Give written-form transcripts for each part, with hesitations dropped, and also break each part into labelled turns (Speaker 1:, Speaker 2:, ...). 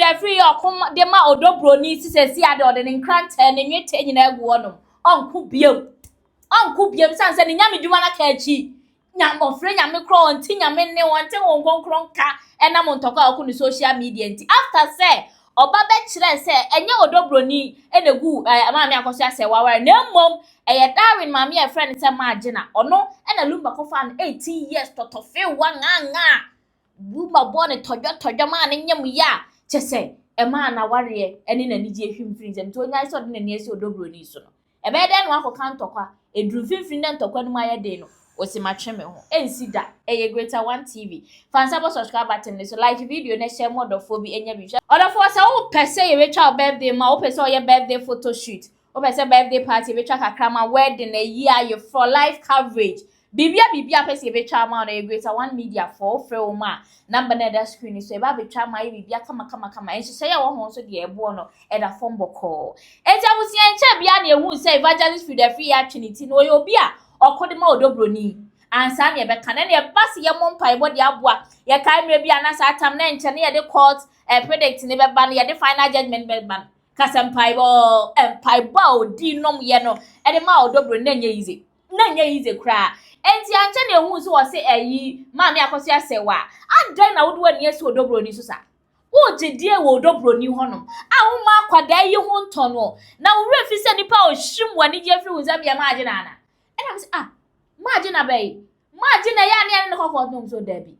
Speaker 1: the free or come the ma or dobro needs to see other than in crant and in your taking a one. Uncle Bill. Uncle Bill sans and yammy do wanna catch ye. Yam of friend yammy crow and ting a men one thing on one cronka and I'm on talk on the social media. After say, or Babette say, and your dobro ni and a goo, mammy, I say, well, no mom, a darling mammy, a friend, it's a margina, or no, and a lumba fan 18 years to feel one. Buma born tojo man in yam ya. Just say, a man a warrior, and in a DJ him friends, and to a nice sort in a near so dobro ni so. A bed and one who can't talk, a drew 15 and talk on my deno, or see my chimney, and see that, a greater one TV. Fansabo subscribe button, so like video, and share more of phobia and your vision. Other for us, all per se, a rich birthday, my open saw your birthday photo shoot, or per se birthday party, which I can a wedding a year for live coverage. Bibia pesi be chama na greater one media for froma number na that screen so eba be chama bibia kama enso say ya wo ho so de ebo no e da form boko enti abusi enche bia na ehu say evangelist free the free atrinity no yo bia okodema odobroni ansa na e be kan na e pass ye mompa e body aboa ye kai mre bia na sa atam na enche na ye de court predict ne be ban ye de final judgment be ban kasampai bo empai ba odi nom ye no e de ma odobroni na nya easy kra. Enti anche na ehu so wo se ayi maami akoso asewa adan na wodwo ani ese odobroni so sa wo jedie wo odobroni honom a wo ma kwada yi ho ntono na wo refi se nipa o hwim wani je firi wuzam ya maaje na ana ena se maaje na bai maaje na ya ne ne kokko no so dabi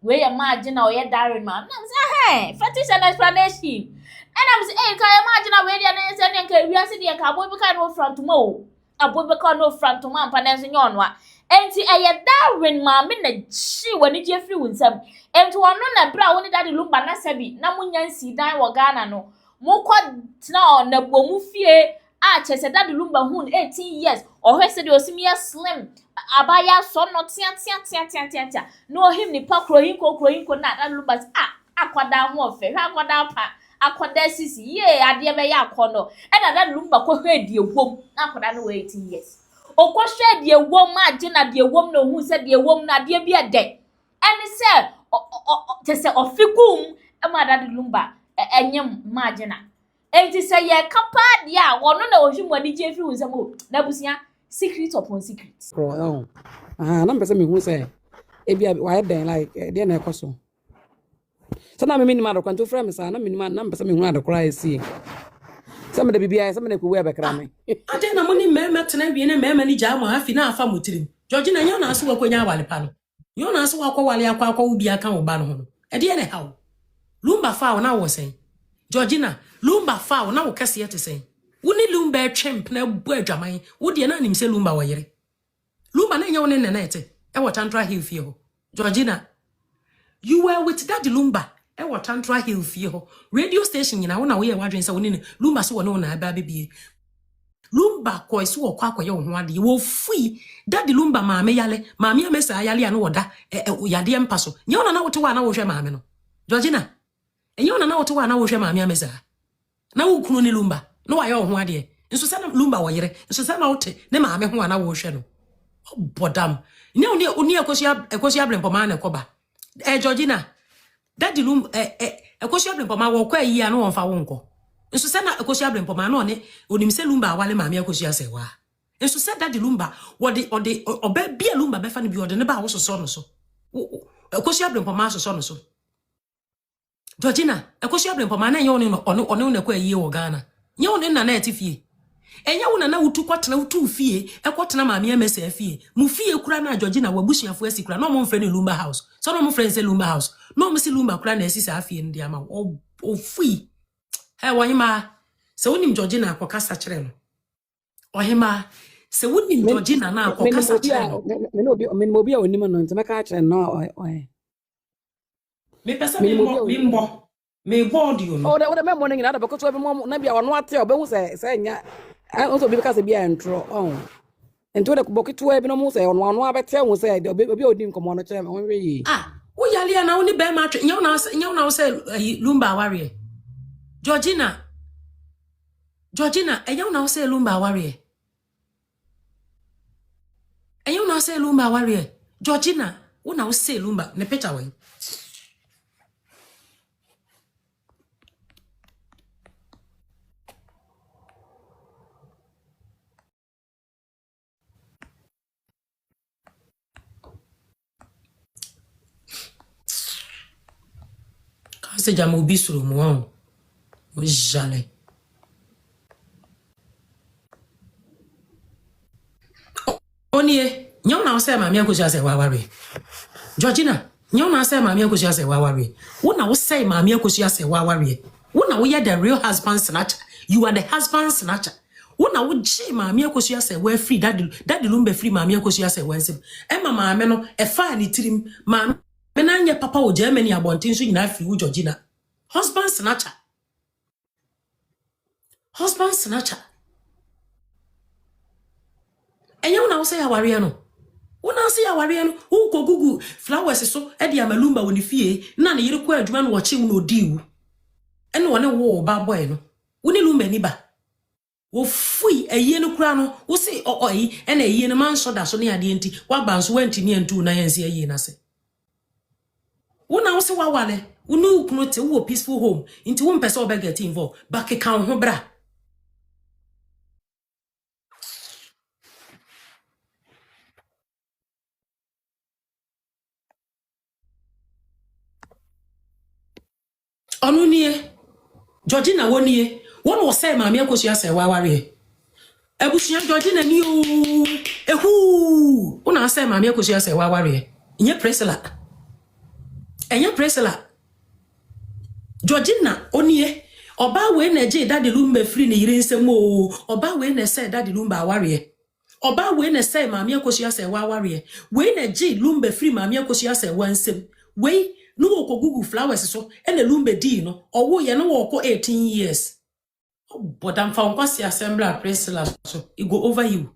Speaker 1: we ya maaje na o ye Darren ma na se fetish and explanation ena se ka ya maaje na we dia na se ne ka wiase dia ka boy be ka no front mo aboy be ka no front mo ampa na se nyonwa. Enti eye Darren maami na chi wani je free wunsam enti wono na bra woni dade lumba na sabi na munyansi dan wo Ghana no mukọ tna na bomu fie a chese dade lumba hun 18 years ohwese de osimi slim abaya so no tia no him ni pakro hinko na dade lumba akwada ho ofe akwada pa akwada sisi ye ade be ya akono e na dade lumba ko hwedi ewom na akwada no 18 years. Okoshe de wom agina de wom no hu se de wom na de bia de eni se te se ofikum e ma dade lumba enyem magina enti se ye kapa dia wono na ohwim wani je fi wusam o na busia secret upon secret
Speaker 2: na mpese me hu se e bia wa den like de na ekoso so na me minima do kwanto fra me sa na minima na mpese me hu adokora esi some de bibia some de ku we bekra me
Speaker 3: ade na moni mema tena bi ne mema ni ja mo hafi na afa motirim George na nya na aso wakonya wale pa no yo na aso wakọ wale akwa ubi aka wo ba no ho ade ne hawo lumba fa na wo sen George na lumba fa na wo kase yete sen woni lumba twemp na bu adwaman wo de na nim se lumba wo yere lumba na nya wo ne na ete e wo Tantra Hill fie ho George na you were with that lumba e wo Tantra Hill fie ho radio station nyina wo na wo ye wadwen se wo ne lumba so wo no na aba bebie lumba ko isu wo kwa akoye wo ho ade wo fui dadi lumba maame yale maame amesa yale anu woda yade empaso nye ona na wote wa na wo hwe maame no Georgina enye ona na wote wa na wo hwe maame amesa na wo kunu ni lumba no wa ye wo ho ade nso se na lumba wo yere nso se na wote ne maame ho na wo hwe no bodam nye oni ekosia blempoma na ekoba Georgina dadi lumba ekosia blempoma wo kwa yi anu wonfa wo nko nso se na ekosia blempoma na one onimse lumba awale maame ekosia sewa enso se dadi lumba ode oba bia lumba befa ne bi ode ne ba wo soso no so ekosia blempoma soso no so Georgina ekosia blempoma na enye one ne kwa yi wo Ghana nye one na etifie enye wo na wutu kwatena wutu fie ekwotena maame emesa fie mu fie kura na Georgina wabusuafo asi kura no mo mfre ne lumba house so no mo mfre se lumba house no mo si lumba kura na asi sa fie ndi ama o fui wanyima se wonim Georgina akokasa kire no ohima se wonim Georgina na akokasa kire no
Speaker 2: me no bia onim no ntema kire no
Speaker 3: me pesa me board you no
Speaker 2: o de me morning na da bekoto be mo na bia wono ate obehu se nya also bi kasa bia entro ento de kubokitu e bi no mo se wono abete hu se obi odim komo no kire me ho we
Speaker 3: wo yale na woni be ma twe nya na se lumba warrior Georgina eya na se lumba warrior Georgina una se lumba ne picture we Ase jama obi suru mu on. O jale. Onie, nyaw na say maami akosi ase waware. Georgina, nyaw na say maami akosi ase waware. Wo na wo say maami akosi ase waware. Wo na wo ye the real husband snatcher. You are the husband snatcher. Wo na wo je maami akosi ase we free daddy lumbe free maami akosi ase wensem. E ma maame no e fa ni tirim maame na anye papa wo Germany abontin so nyina free wo Georgina. Husband snatcher. Husband snatcher. Enya wo na wo say aware no. Wo na say aware no, wo ko gugu flowers so e dia malumba woni fie na ne yire ko adwuma no wo chi wo no diwu. Ene wo ne wo ba boy no. Wo ne lumba ni ba. Wo fui eye no kura no, wo say oyi ene eye no man so da so ne ade enti, wa ba so wanti ne entu na yense eye na se. Wo na wo say wa wale, wo nu kuno te wo peaceful home, into wo mpese obe get involved, ba ke kan ho bra. Onunie Georgina wonie won wo say maami akosi ase waware ebusuya Georgina ni o ehu una say maami akosi ase waware nye Priscilla enye Priscilla Georgina onie oba we na je daddy lumba free ne yire nsem o oba we na say daddy lumba aware oba we na say maami akosi ase waware we na je lumba free maami akosi ase wansem we no wo Google flowers so ene lumbe di no owo ye no wo 18 years but am fa nkwasi assembly Priscilla so it go over you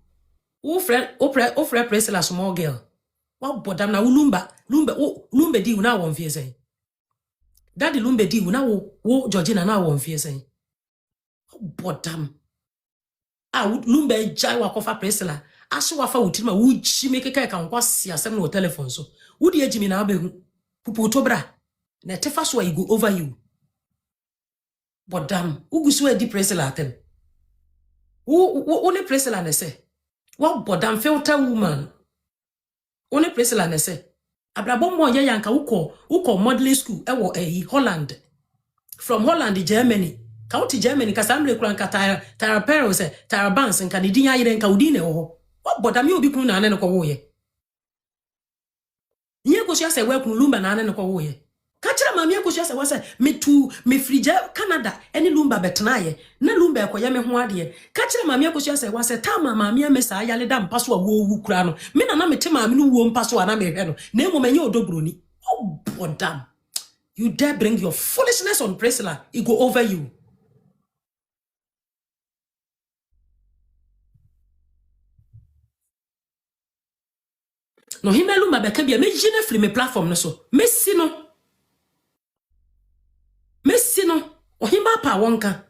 Speaker 3: wo friend Priscilla small girl wa bodam na lumbe di na wo mfie sen daddy lumbe di na wo Georgina na wo mfie sen bodam lumbe jai wa kofa Priscilla aso wa fa wutima wo chi mekeka ka nkwasi assembly no telephone so wo di ejimi na abehu pupu tobra na tefa so I go over you but damn ugusu e di Priscilla atem wo ne Priscilla na se wa bodam filter woman wo ne Priscilla na se abrabo mo ye yanka uko modeling school e wo Holland from Holland Germany county Germany ka samre kura nka tire peril se tire banks nka ne din ayire nka udi ne wo wa bodam ye obi kun na ne ko wo ye nye ko sia se we kun lumba na ne ko wo ye ka kira maami ko sia se wa se me frija Canada eni lumba betna ye na lumba ko ye me ho ade ka kira maami ko sia se wa se ta maami me sa ya le da mpa so wo wu kura no me na me te maami no wo mpa so na me hwe no na emo menye odobroni oh bodam you dare bring your foolishness on Priscilla it go over you. No himelu mabeka bia me jine free me platform no so Messi no ohima pa wonka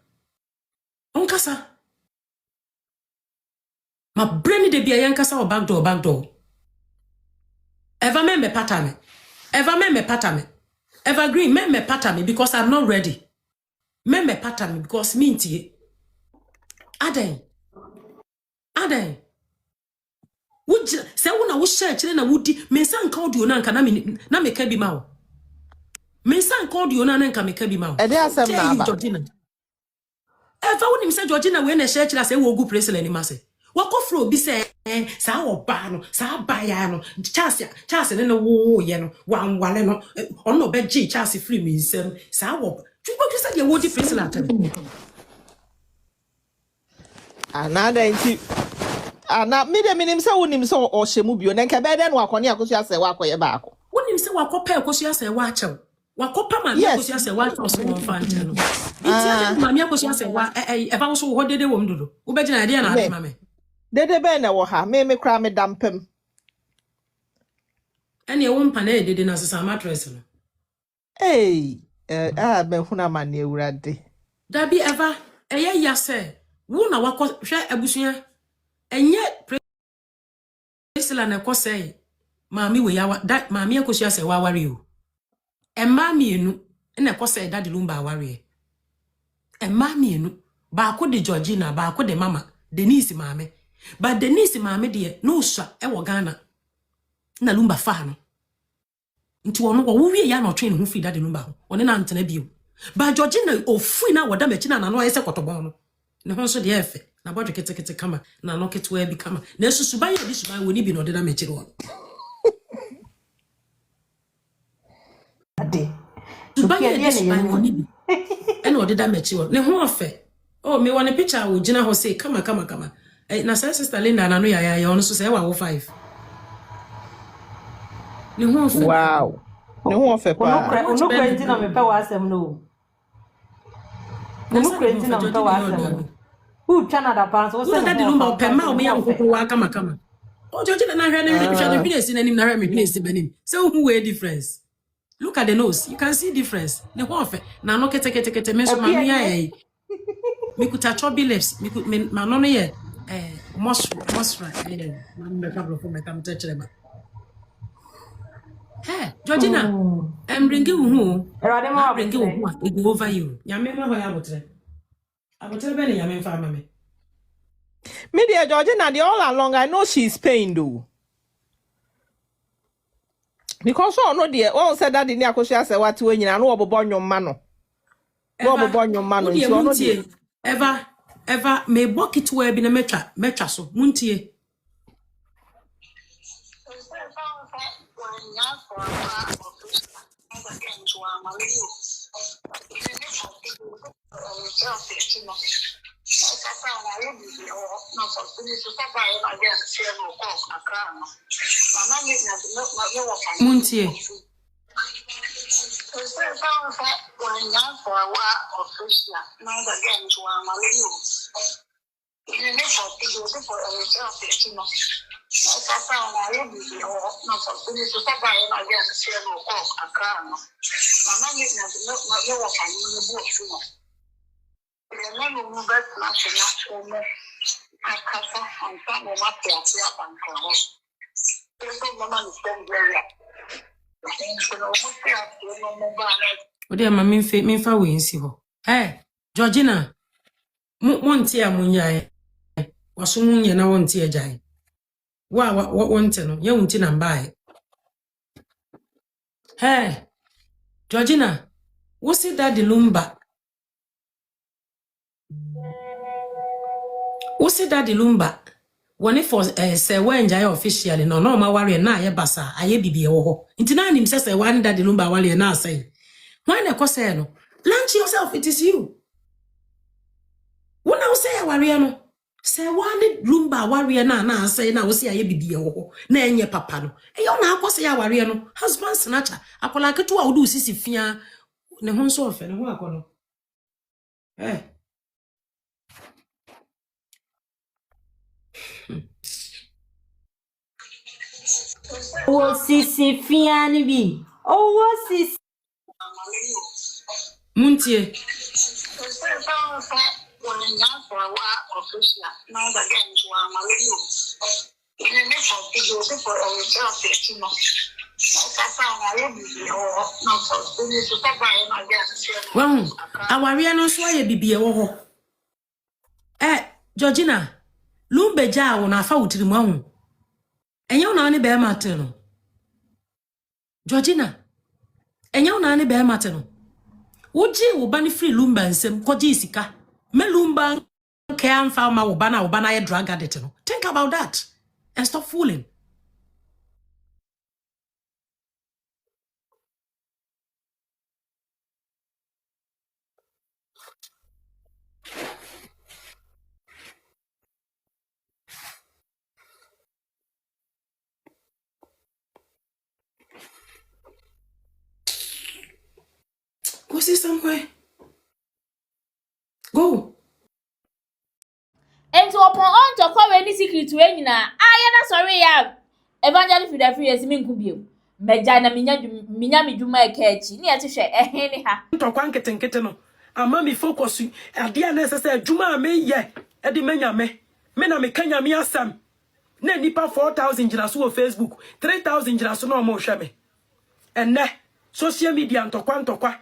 Speaker 3: onkasa ma brain de bia yankasa o back door ever me patame evergreen me patame because I'm not ready me patame because me ntie aden wujira se wona wo share kire na wudi mensa nka audio na nka na meka bi mawo mensa nka audio na nka meka bi mawo
Speaker 4: e dey asem na aba
Speaker 3: eva woni mse Georgina we na share kire se wo gu Priscilla ni mase wakofro bi se sa oba no sa baya no chance ne no wo ye no wanwale no ono be gi chance free me nsem sa wo tubo kisa de wo di Priscilla tan
Speaker 4: anada nti ana me de minim se wonim se o hyemu bio ne nka be de no akone akosu ase wa akoye ba ako
Speaker 3: wonim se wakopa akosu ase wa achew wakopa ma akosu ase wa achew so won fante no nti ma mi akosu ase wa eba wo so wo dede wo mdodo wo be gina de na ade ma me
Speaker 4: dede be na wo ha me kra me dampem
Speaker 3: ene wo mpa na dede na sesa mattress no
Speaker 4: me huna ma na ewurade
Speaker 3: dabi eva eye ya se wo na wakọ hwe abusuya enye Priscilla na ko say maami we ya maami akosu ase wa ware o emma mienu na ko say daddy lumba ware emma mienu ba ko de Georgina ba ko de mama Denise maame ba Denise maame de no sha e wo Ghana na lumba fa no Into ono wo wie ya no train hu free that number ho. One na antena bio. Ba Georgina ofui na woda mechi na no ayese kotobon no. Ne ho so de efe. Na bodwe kete kama na no ketwa bi kama. Na susuban ya bi suban woni bi no de na mechi ro.
Speaker 5: Ade.
Speaker 3: Suban ya bi suban woni bi. Ena o de da mechi ro. Ne ho ofe. Oh, me want a picture wo gina ho say kama. Na sister Linda na no ya ono so say wa wo 5. Ne ho ofe.
Speaker 4: Wow. Ne ho ofe pa.
Speaker 5: Ono crazy na me pe wa asem no. Ono crazy na me pe wa asem. Who Canada pass o say
Speaker 3: that the number pe ma o me yankoko wa kama. O Georgina na hwe na hwe na nim na hwe me hwe banim. So who way difference? Look at the nose. You can see difference. Ne ho ofe. Na no kete me so ma me ya me could touch your lips. Me could my no ye must man me kablo for me tam touch them. Hey, Georgina, I'm bringing you I'm bringing you it go over you. Nyame ma ho ya botre. Abotre be ne nyame fa me.
Speaker 4: Me dear Georgina, the all along I know she's pained though. Because so no dear, all said that in the akosia say what we nyina no obobon your mano. No obobon your mano. So no dear. Ever me bucket where be na mecha so muntie. Muntie. Ode ma minfa we nsi ho. Eh, Georgina. Montie amunyae. Waso munye na wontie agyae. Wa wonte no, ye wonti na mbae. Hey, Georgina. Wo see that the lumba? Wo see that the lumba? Woni for say when jay officially no ma ware na ye basa aye bibie wo ho. Nti na nim say one that the lumba ware na say. When e ko say no, launch yourself, it is you. When I say ware no, say one lumba ware na say na wo say aye bibie wo ho. Na enye papa no. E yo na akose ya ware no, husband snatcher. Akola ketu a wo do sisi fia ne ho so ofe ne ho akono.
Speaker 5: O sisi fiani bi. O sisi
Speaker 3: Muntie. Well, aware no so aye bibie wo ho. Georgina, lumbeja wo na afa wutirimu ahu. Enye na ne be mate no. Georgina, enye na ne be mate no. Woji wo ba ne free lumba nsem koji isika. Me lumba ke amfa ma wo ba na ye drug addict no. Think about that and stop fooling. Go see somewhere. Go.
Speaker 1: Enti upon on to kwa we ni secret we nyina aye na sorry ya evangelist with free yes min kubiem meja na minya medwuma ekachi ni ete hwe ehene ha
Speaker 3: Ntokwa nkete no ama mi focus ade na sese adwuma me ye e di menya me na me kanya me asam na nipa 4000 jira so Facebook 3000 jira so no mo hwe me enne social media ntokwa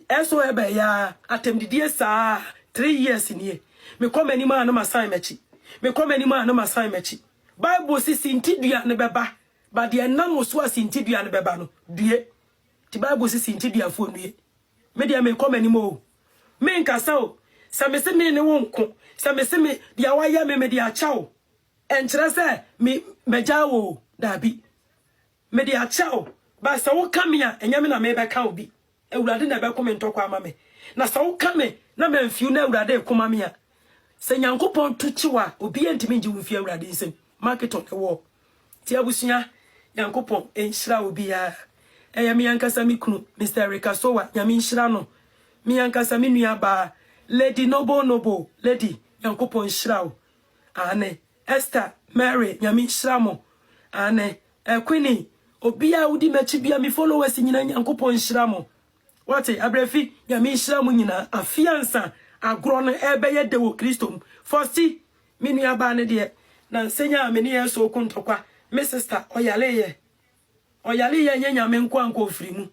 Speaker 3: eso ebe ya atemdidie saa 3 years nie me komani ma na masan mechi Bible sisi ntidua ne beba but the nan so asintidua ne beba no due ti Bible se sintidua fo nue me dia me come animo me nkasa o se me se me ne wonko se me se me dia waya me dia chawo enkyere se me mejawo dabi me dia chawo ba se wo kamia enyame na me be ka obi ewurade na be come ntokwa ama me na se wo kame na me mfiu na ewurade kuma me a se nyankopon tuchiwa obi entimi nji wo fi ewurade nsem market on the wall ti abusuya nyankopon enhyira obi ya eya mi yankasa mi kunu Mr. Rikasowa nyame nhyira no mi yankasa mi nua ba Lady Nobo Lady nyankopon nhyira o ane Esther Mary nyame nhyira mo ane Queenie obi a udi mechi bia mi followers nyina nyankopon nhyira mo wate abrefi nyame nhyira mo nyina afiansa agro no ebeye de wo Kristo fosti mi nua ba ne de na nsenya me ne yeso okuntokwa me sister oyale ye nyanya me nko anko ofirimu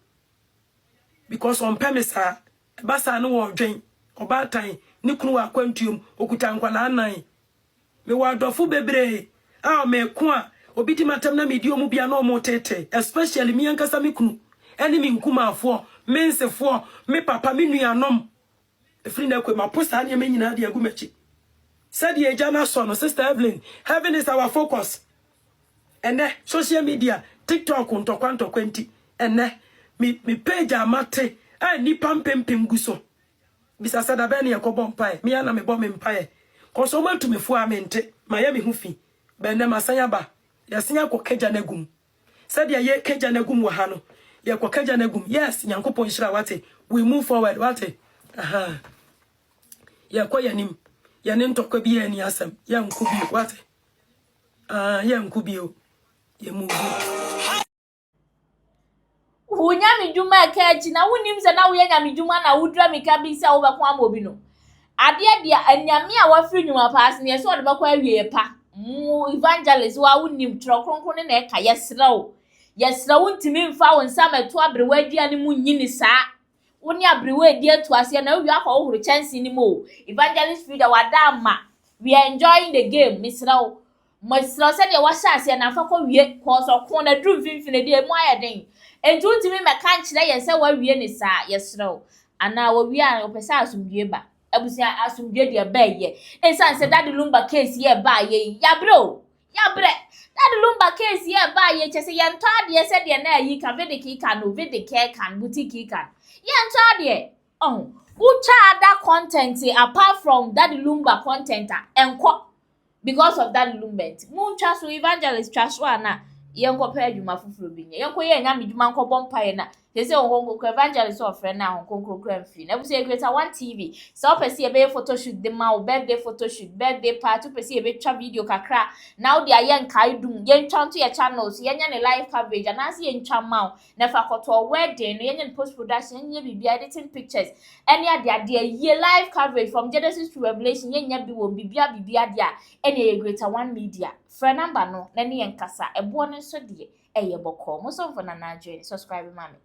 Speaker 3: because on pemisa basa no wo dwen obatan ni kunu wa kwantuom okuta nkwala anan me wa dofo bebre a me ko a obi di matam na me di omu bia no mo tete especially mi yankasa me kunu eni mi nkuma afo me nsefo me papa me nuanom efri na kwe maposa anya me nyina de agumachi said ye jana son sister Evelyn heaven is our focus and social media TikTok ntokwanto kwenti ene mi page amate ni pampempem guso bisa sada bene yakobo mpae mi ana me bo me mpae koso mantu mefu amente maye me hufi bene masanya ba yasenya ko keja nagum said ye keja nagum wa hano ye ko keja nagum yes nyankopon hira wate we move forward wate aha ye ko yanim yane ntokwa bi ani asem ya nkubi wate ya nkubi o ye move
Speaker 1: Unyami juma kechi na wunim se na wo nyami juma na wudra mika bi se wo bekwa ma obi no ade dia anyame a wafiri nyuma pass ne so de bekwa awie pa evangelist wa wunim tro kronkron ne na eka yesrawo ntimi mfa won sameto abrewa aduane mu nyini saa woni abrewa edi atu ase na wi akọ ohuru chance ni mo evangelist Frida wadama we are enjoying the game misrawo masra se de wahya ase na fa kọ wie ko so ko na drum finfine de mu ayeden entu ntimi meka nkyere yese wa wie ni saa yesrawo ana wa wie a opesa asumdue ba abusia asumdue de ba ye ensan se Daddy Lumba case ye ba ye ya bro ya bre Daddy Lumba case ye ba ye chese ye nto ade se de na yi ka vede ka no vede kan boutique kan ye nto ade ucha other content apart from Daddy Lumba content enko because of Daddy Lumba mu ncha so evangelist traswa na yenko pa adwuma fufuro bi nye yenko ye nya medwuma nko bompae na sese onko evangelist of friend na onko kran fi na buso ekreta 1 TV so pese e be photoshoot de ma o birthday photoshoot birthday party pese e be twa video kakra now dia ye nkai dum ye ntwa nto ye channels ye nya ne live coverage na se ye ntwa ma na fa koto wedding no ye nya post production ye bibia editing pictures any ade ye live coverage from Genesis to Revelation ye nya bi wo bibia dia any ye greater 1 media friend number no na ne ye nkasa ebo no so de eye boko mo so for na Nigeria subscribe mami